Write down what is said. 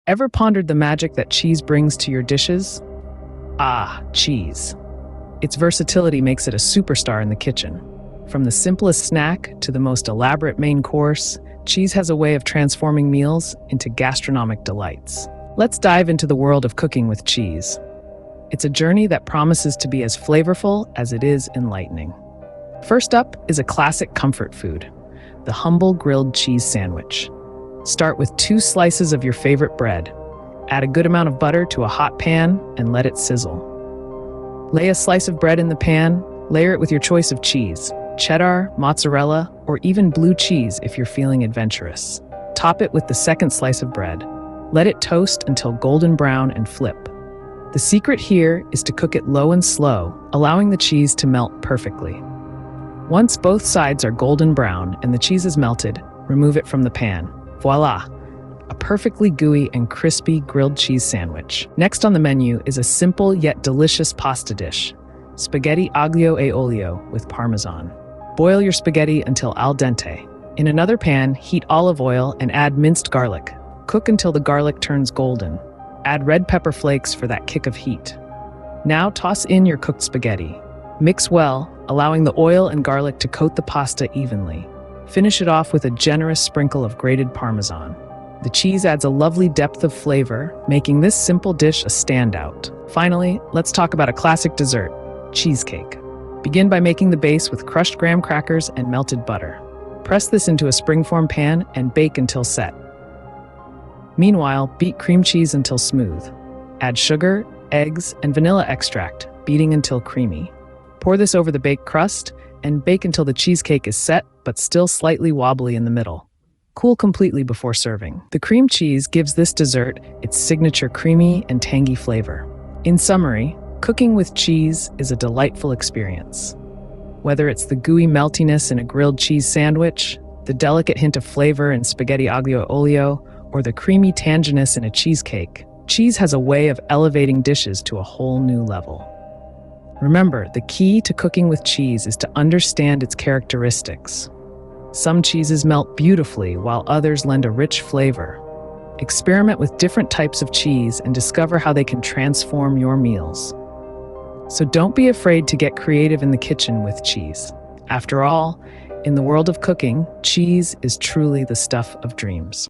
Ever pondered the magic that cheese brings to your dishes? Ah, cheese. Its versatility makes it a superstar in the kitchen. From the simplest snack to the most elaborate main course, cheese has a way of transforming meals into gastronomic delights. Let's dive into the world of cooking with cheese. It's a journey that promises to be as flavorful as it is enlightening. First up is a classic comfort food, the humble grilled cheese sandwich. Start with 2 slices of your favorite bread. Add a good amount of butter to a hot pan and let it sizzle. Lay a slice of bread in the pan, layer it with your choice of cheese, cheddar, mozzarella, or even blue cheese if you're feeling adventurous. Top it with the second slice of bread. Let it toast until golden brown and flip. The secret here is to cook it low and slow, allowing the cheese to melt perfectly. Once both sides are golden brown and the cheese is melted, remove it from the pan. Voila! A perfectly gooey and crispy grilled cheese sandwich. Next on the menu is a simple yet delicious pasta dish, spaghetti aglio e olio with parmesan. Boil your spaghetti until al dente. In another pan, heat olive oil and add minced garlic. Cook until the garlic turns golden. Add red pepper flakes for that kick of heat. Now toss in your cooked spaghetti. Mix well, allowing the oil and garlic to coat the pasta evenly. Finish it off with a generous sprinkle of grated parmesan. The cheese adds a lovely depth of flavor, making this simple dish a standout. Finally, let's talk about a classic dessert, cheesecake. Begin by making the base with crushed graham crackers and melted butter. Press this into a springform pan and bake until set. Meanwhile, beat cream cheese until smooth. Add sugar, eggs, and vanilla extract, beating until creamy. Pour this over the baked crust and bake until the cheesecake is set but still slightly wobbly in the middle. Cool completely before serving. The cream cheese gives this dessert its signature creamy and tangy flavor. In summary, cooking with cheese is a delightful experience. Whether it's the gooey meltiness in a grilled cheese sandwich, the delicate hint of flavor in spaghetti aglio e olio, or the creamy tanginess in a cheesecake, cheese has a way of elevating dishes to a whole new level. Remember, the key to cooking with cheese is to understand its characteristics. Some cheeses melt beautifully while others lend a rich flavor. Experiment with different types of cheese and discover how they can transform your meals. So don't be afraid to get creative in the kitchen with cheese. After all, in the world of cooking, cheese is truly the stuff of dreams.